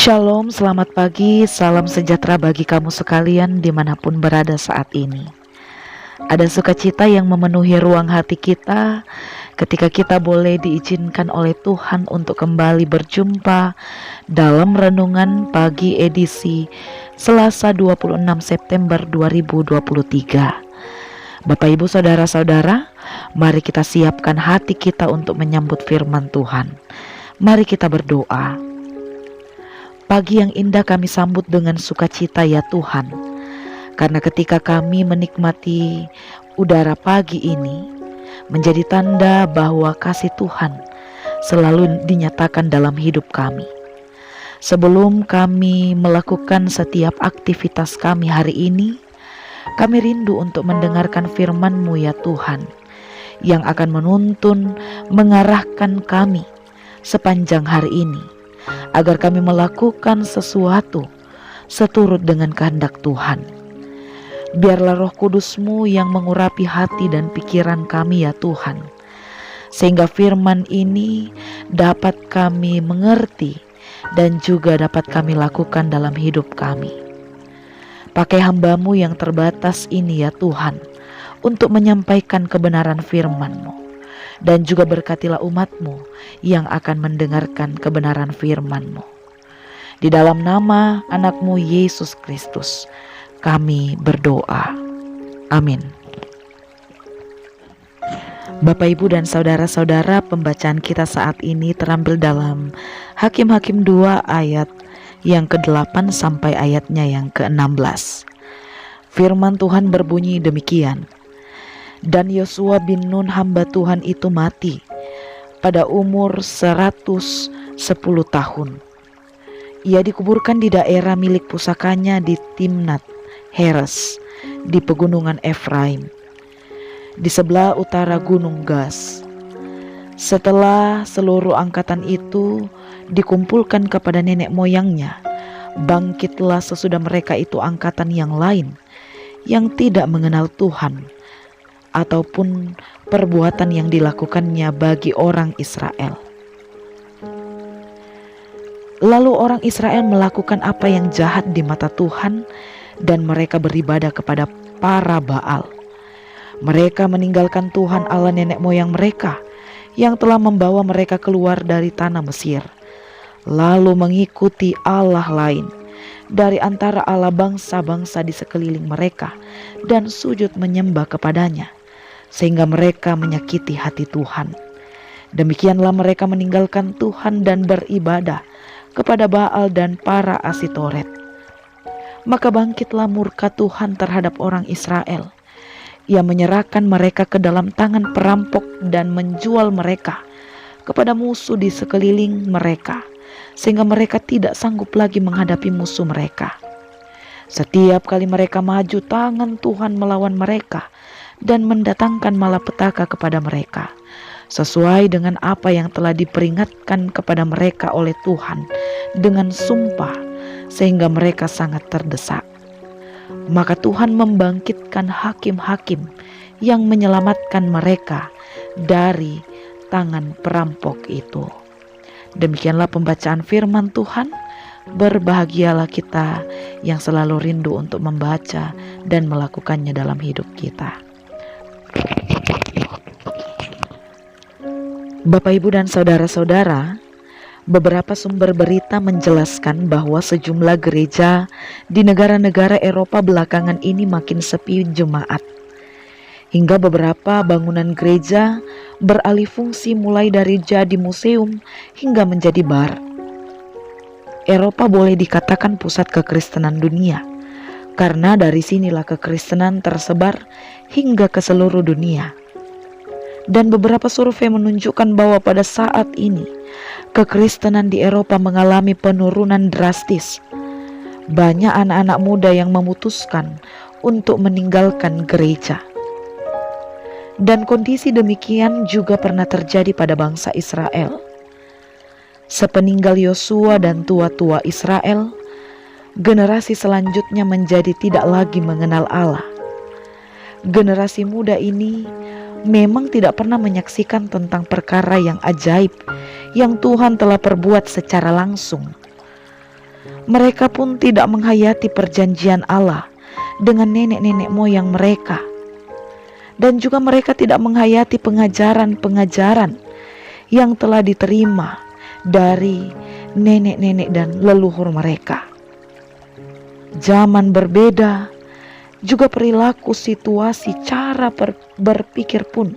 Shalom, selamat pagi, salam sejahtera bagi kamu sekalian dimanapun berada saat ini. Ada sukacita yang memenuhi ruang hati kita ketika kita boleh diizinkan oleh Tuhan untuk kembali berjumpa dalam renungan pagi edisi Selasa 26 September 2023. Bapak Ibu Saudara-saudara, mari kita siapkan hati kita untuk menyambut firman Tuhan. Mari kita berdoa. Pagi yang indah kami sambut dengan sukacita ya Tuhan, karena ketika kami menikmati udara pagi ini, menjadi tanda bahwa kasih Tuhan selalu dinyatakan dalam hidup kami. Sebelum kami melakukan setiap aktivitas kami hari ini, kami rindu untuk mendengarkan firman-Mu ya Tuhan, yang akan menuntun, mengarahkan kami sepanjang hari ini, agar kami melakukan sesuatu seturut dengan kehendak Tuhan. Biarlah Roh Kudus-Mu yang mengurapi hati dan pikiran kami ya Tuhan, sehingga firman ini dapat kami mengerti dan juga dapat kami lakukan dalam hidup kami. Pakai hamba-Mu yang terbatas ini ya Tuhan, untuk menyampaikan kebenaran firman-Mu. Dan juga berkatilah umat-Mu yang akan mendengarkan kebenaran firman-Mu. Di dalam nama anak-Mu Yesus Kristus kami berdoa. Amin. Bapak, Ibu, dan saudara-saudara, pembacaan kita saat ini terambil dalam Hakim-Hakim 2 ayat yang ke-8 sampai ayatnya yang ke-16. Firman Tuhan berbunyi demikian. Dan Yosua bin Nun hamba Tuhan itu mati pada umur 110 tahun. Ia dikuburkan di daerah milik pusakanya di Timnat Heres di pegunungan Efraim, di sebelah utara gunung Gas. Setelah seluruh angkatan itu dikumpulkan kepada nenek moyangnya, bangkitlah sesudah mereka itu angkatan yang lain yang tidak mengenal Tuhan ataupun perbuatan yang dilakukannya bagi orang Israel. Lalu orang Israel melakukan apa yang jahat di mata Tuhan, dan mereka beribadah kepada para Baal. Mereka meninggalkan Tuhan Allah nenek moyang mereka yang telah membawa mereka keluar dari tanah Mesir, lalu mengikuti Allah lain dari antara Allah bangsa-bangsa di sekeliling mereka dan sujud menyembah kepadanya, sehingga mereka menyakiti hati Tuhan. Demikianlah mereka meninggalkan Tuhan dan beribadah kepada Baal dan para Asitoret. Maka bangkitlah murka Tuhan terhadap orang Israel. Ia menyerahkan mereka ke dalam tangan perampok dan menjual mereka kepada musuh di sekeliling mereka, sehingga mereka tidak sanggup lagi menghadapi musuh mereka. Setiap kali mereka maju, tangan Tuhan melawan mereka dan mendatangkan malapetaka kepada mereka, sesuai dengan apa yang telah diperingatkan kepada mereka oleh Tuhan dengan sumpah, sehingga mereka sangat terdesak. Maka Tuhan membangkitkan hakim-hakim yang menyelamatkan mereka dari tangan perampok itu. Demikianlah pembacaan firman Tuhan. Berbahagialah kita yang selalu rindu untuk membaca dan melakukannya dalam hidup kita. Bapak, Ibu, dan saudara-saudara, beberapa sumber berita menjelaskan bahwa sejumlah gereja di negara-negara Eropa belakangan ini makin sepi jemaat, hingga beberapa bangunan gereja beralih fungsi mulai dari jadi museum hingga menjadi bar. Eropa boleh dikatakan pusat kekristenan dunia, karena dari sinilah kekristenan tersebar hingga ke seluruh dunia. Dan beberapa survei menunjukkan bahwa pada saat ini kekristenan di Eropa mengalami penurunan drastis. Banyak anak-anak muda yang memutuskan untuk meninggalkan gereja. Dan kondisi demikian juga pernah terjadi pada bangsa Israel. Sepeninggal Yosua dan tua-tua Israel, generasi selanjutnya menjadi tidak lagi mengenal Allah. Generasi muda ini memang tidak pernah menyaksikan tentang perkara yang ajaib yang Tuhan telah perbuat secara langsung. Mereka pun tidak menghayati perjanjian Allah dengan nenek-nenek moyang mereka. Dan juga mereka tidak menghayati pengajaran-pengajaran yang telah diterima dari nenek-nenek dan leluhur mereka. Zaman berbeda, juga perilaku, situasi, cara berpikir pun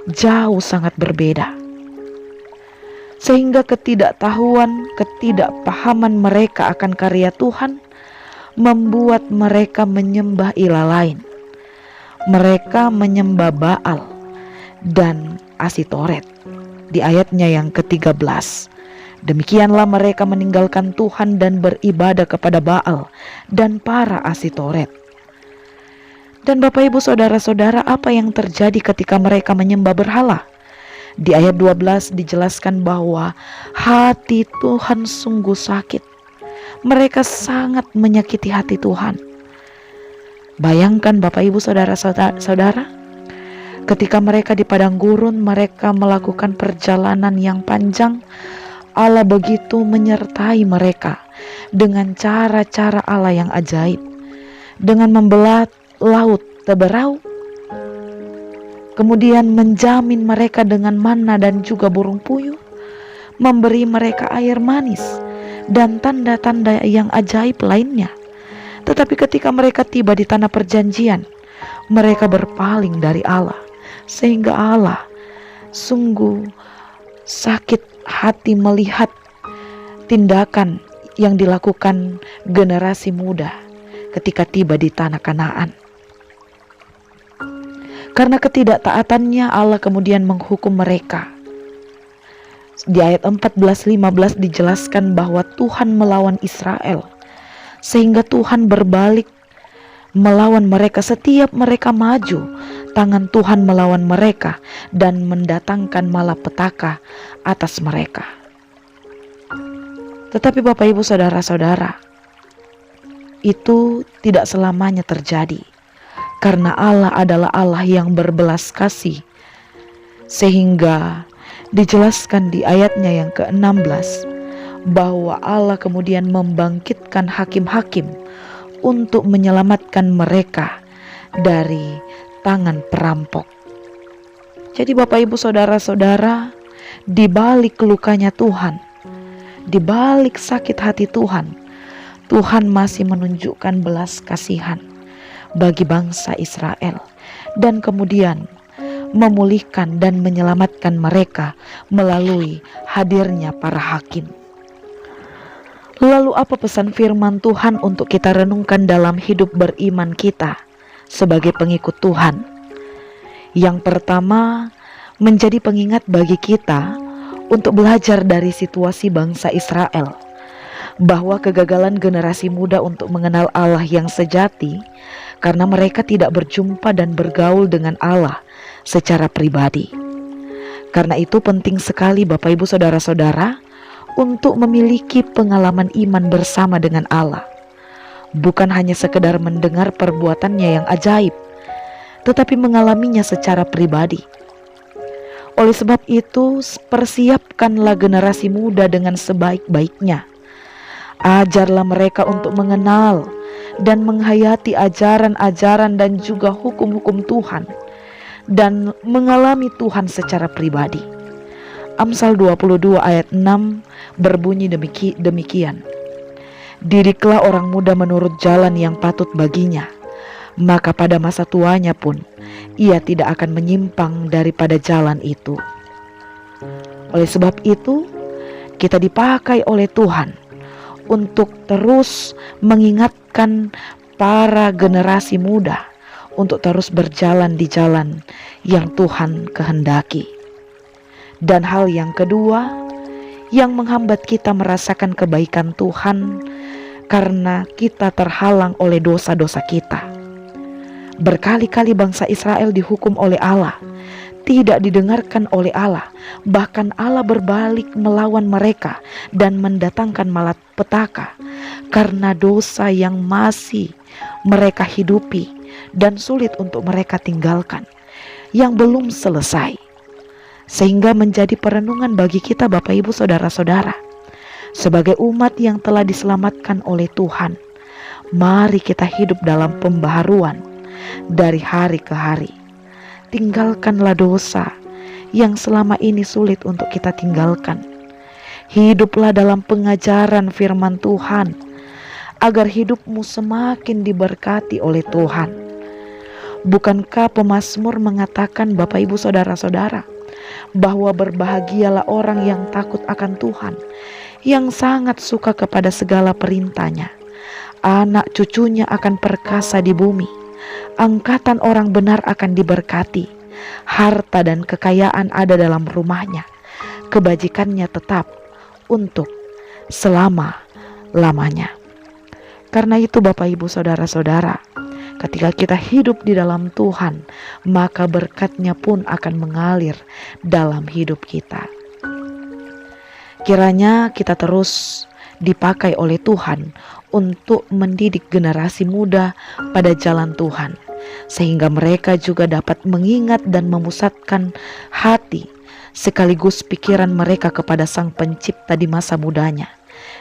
jauh sangat berbeda. Sehingga ketidaktahuan, ketidakpahaman mereka akan karya Tuhan membuat mereka menyembah ilah lain. Mereka menyembah Baal dan Asitoret. Di ayatnya yang ke-13, demikianlah mereka meninggalkan Tuhan dan beribadah kepada Baal dan para Asitoret. Dan Bapak Ibu saudara-saudara, apa yang terjadi ketika mereka menyembah berhala? Di ayat 12 dijelaskan bahwa hati Tuhan sungguh sakit. Mereka sangat menyakiti hati Tuhan. Bayangkan Bapak Ibu saudara-saudara, ketika mereka di padang gurun, mereka melakukan perjalanan yang panjang. Allah begitu menyertai mereka dengan cara-cara Allah yang ajaib, dengan membelah laut teberau, kemudian menjamin mereka dengan manna dan juga burung puyuh, memberi mereka air manis dan tanda-tanda yang ajaib lainnya. Tetapi ketika mereka tiba di tanah perjanjian, mereka berpaling dari Allah, sehingga Allah sungguh sakit hati melihat tindakan yang dilakukan generasi muda ketika tiba di tanah Kanaan. Karena ketidaktaatannya, Allah kemudian menghukum mereka. Di ayat 14-15 dijelaskan bahwa Tuhan melawan Israel, sehingga Tuhan berbalik melawan mereka. Setiap mereka maju, tangan Tuhan melawan mereka dan mendatangkan malapetaka atas mereka. Tetapi Bapak Ibu saudara-saudara, itu tidak selamanya terjadi, karena Allah adalah Allah yang berbelas kasih. Sehingga dijelaskan di ayatnya yang ke-16 bahwa Allah kemudian membangkitkan hakim-hakim untuk menyelamatkan mereka dari tangan perampok. Jadi Bapak Ibu saudara-saudara, di balik lukanya Tuhan, di balik sakit hati Tuhan, Tuhan masih menunjukkan belas kasihan bagi bangsa Israel, dan kemudian memulihkan dan menyelamatkan mereka melalui hadirnya para hakim. Lalu apa pesan firman Tuhan untuk kita renungkan dalam hidup beriman kita sebagai pengikut Tuhan? Yang pertama, menjadi pengingat bagi kita untuk belajar dari situasi bangsa Israel, bahwa kegagalan generasi muda untuk mengenal Allah yang sejati karena mereka tidak berjumpa dan bergaul dengan Allah secara pribadi. Karena itu penting sekali Bapak Ibu saudara-saudara untuk memiliki pengalaman iman bersama dengan Allah. Bukan hanya sekedar mendengar perbuatannya yang ajaib, tetapi mengalaminya secara pribadi. Oleh sebab itu, persiapkanlah generasi muda dengan sebaik-baiknya. Ajarlah mereka untuk mengenal dan menghayati ajaran-ajaran dan juga hukum-hukum Tuhan, dan mengalami Tuhan secara pribadi. Amsal 22 ayat 6 berbunyi demikian. Didiklah orang muda menurut jalan yang patut baginya, maka pada masa tuanya pun ia tidak akan menyimpang daripada jalan itu. Oleh sebab itu, kita dipakai oleh Tuhan untuk terus mengingatkan para generasi muda untuk terus berjalan di jalan yang Tuhan kehendaki. Dan hal yang kedua yang menghambat kita merasakan kebaikan Tuhan, karena kita terhalang oleh dosa-dosa kita. Berkali-kali bangsa Israel dihukum oleh Allah, tidak didengarkan oleh Allah. Bahkan Allah berbalik melawan mereka dan mendatangkan malapetaka karena dosa yang masih mereka hidupi dan sulit untuk mereka tinggalkan, yang belum selesai. Sehingga menjadi perenungan bagi kita Bapak Ibu saudara-saudara. Sebagai umat yang telah diselamatkan oleh Tuhan, mari kita hidup dalam pembaharuan dari hari ke hari. Tinggalkanlah dosa yang selama ini sulit untuk kita tinggalkan. Hiduplah dalam pengajaran firman Tuhan, agar hidupmu semakin diberkati oleh Tuhan. Bukankah pemazmur mengatakan, Bapak Ibu Saudara-saudara, bahwa berbahagialah orang yang takut akan Tuhan, yang sangat suka kepada segala perintahnya. Anak cucunya akan perkasa di bumi, angkatan orang benar akan diberkati. Harta dan kekayaan ada dalam rumahnya, kebajikannya tetap untuk selama-lamanya. Karena itu Bapak Ibu Saudara-saudara, ketika kita hidup di dalam Tuhan, maka berkat-Nya pun akan mengalir dalam hidup kita. Kiranya kita terus dipakai oleh Tuhan untuk mendidik generasi muda pada jalan Tuhan, sehingga mereka juga dapat mengingat dan memusatkan hati sekaligus pikiran mereka kepada Sang Pencipta di masa mudanya,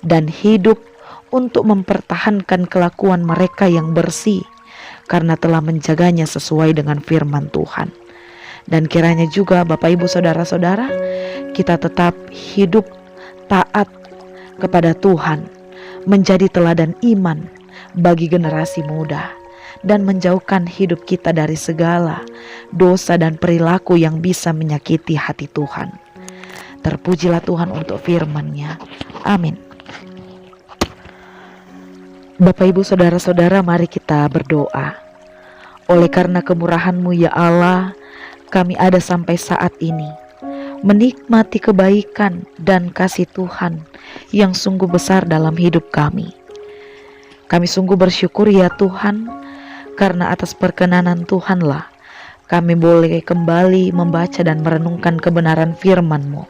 dan hidup untuk mempertahankan kelakuan mereka yang bersih karena telah menjaganya sesuai dengan firman Tuhan. Dan kiranya juga Bapak Ibu Saudara-saudara, kita tetap hidup taat kepada Tuhan, menjadi teladan iman bagi generasi muda, dan menjauhkan hidup kita dari segala dosa dan perilaku yang bisa menyakiti hati Tuhan. Terpujilah Tuhan untuk firman-Nya. Amin. Bapak Ibu Saudara-saudara, mari kita berdoa. Oleh karena kemurahan-Mu ya Allah, kami ada sampai saat ini, menikmati kebaikan dan kasih Tuhan yang sungguh besar dalam hidup kami. Kami sungguh bersyukur ya Tuhan, karena atas perkenanan Tuhanlah kami boleh kembali membaca dan merenungkan kebenaran firman-Mu.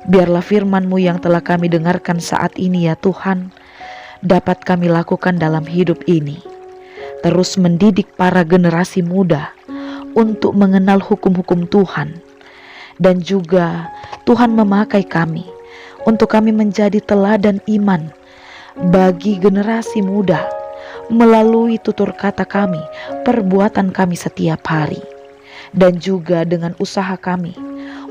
Biarlah firman-Mu yang telah kami dengarkan saat ini ya Tuhan, dapat kami lakukan dalam hidup ini. Terus mendidik para generasi muda untuk mengenal hukum-hukum Tuhan. Dan juga Tuhan memakai kami untuk kami menjadi teladan iman bagi generasi muda melalui tutur kata kami, perbuatan kami setiap hari, dan juga dengan usaha kami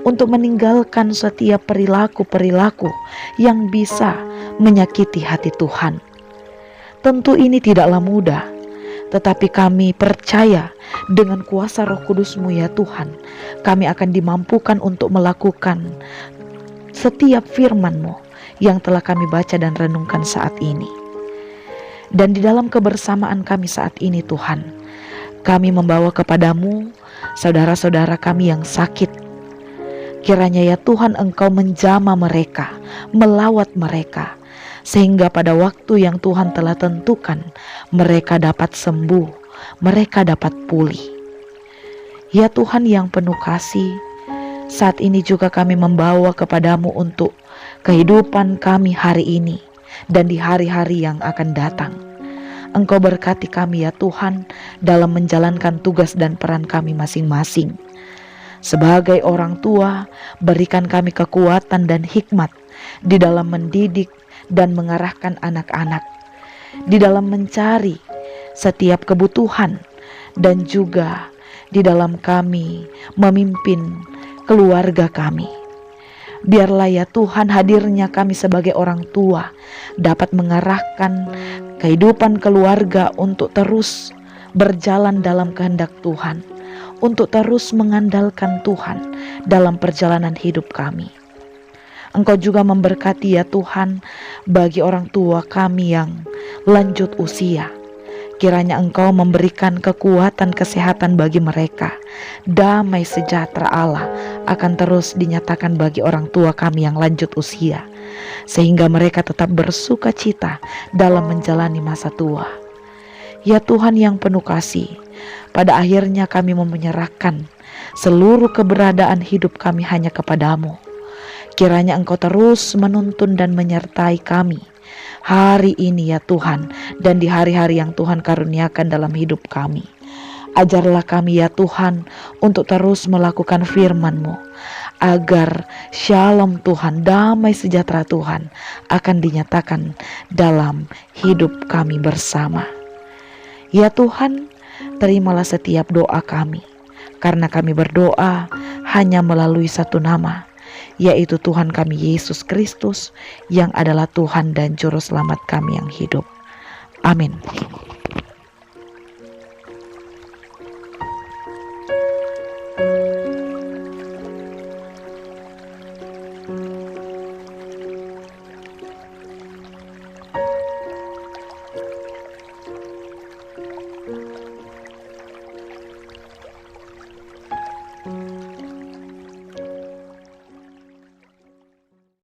untuk meninggalkan setiap perilaku-perilaku yang bisa menyakiti hati Tuhan. Tentu ini tidaklah mudah, tetapi kami percaya dengan kuasa Roh Kudus-Mu ya Tuhan, kami akan dimampukan untuk melakukan setiap firman-Mu yang telah kami baca dan renungkan saat ini. Dan di dalam kebersamaan kami saat ini Tuhan, kami membawa kepadamu saudara-saudara kami yang sakit. Kiranya ya Tuhan Engkau menjamah mereka, melawat mereka, sehingga pada waktu yang Tuhan telah tentukan, mereka dapat sembuh, mereka dapat pulih. Ya Tuhan yang penuh kasih, saat ini juga kami membawa kepadamu untuk kehidupan kami hari ini dan di hari-hari yang akan datang. Engkau berkati kami ya Tuhan dalam menjalankan tugas dan peran kami masing-masing. Sebagai orang tua, berikan kami kekuatan dan hikmat di dalam mendidik dan mengarahkan anak-anak, di dalam mencari setiap kebutuhan, dan juga di dalam kami memimpin keluarga kami. Biarlah ya Tuhan hadirnya kami sebagai orang tua dapat mengarahkan kehidupan keluarga untuk terus berjalan dalam kehendak Tuhan, untuk terus mengandalkan Tuhan dalam perjalanan hidup kami. Engkau juga memberkati ya Tuhan bagi orang tua kami yang lanjut usia. Kiranya Engkau memberikan kekuatan kesehatan bagi mereka. Damai sejahtera Allah akan terus dinyatakan bagi orang tua kami yang lanjut usia, sehingga mereka tetap bersuka cita dalam menjalani masa tua. Ya Tuhan yang penuh kasih, pada akhirnya kami menyerahkan seluruh keberadaan hidup kami hanya kepadamu. Kiranya Engkau terus menuntun dan menyertai kami hari ini ya Tuhan, dan di hari-hari yang Tuhan karuniakan dalam hidup kami. Ajarlah kami ya Tuhan untuk terus melakukan firman-Mu. agar shalom Tuhan, damai sejahtera Tuhan akan dinyatakan dalam hidup kami bersama. Ya Tuhan, terimalah setiap doa kami, karena kami berdoa hanya melalui satu nama, yaitu Tuhan kami Yesus Kristus, yang adalah Tuhan dan Juru Selamat kami yang hidup. Amin.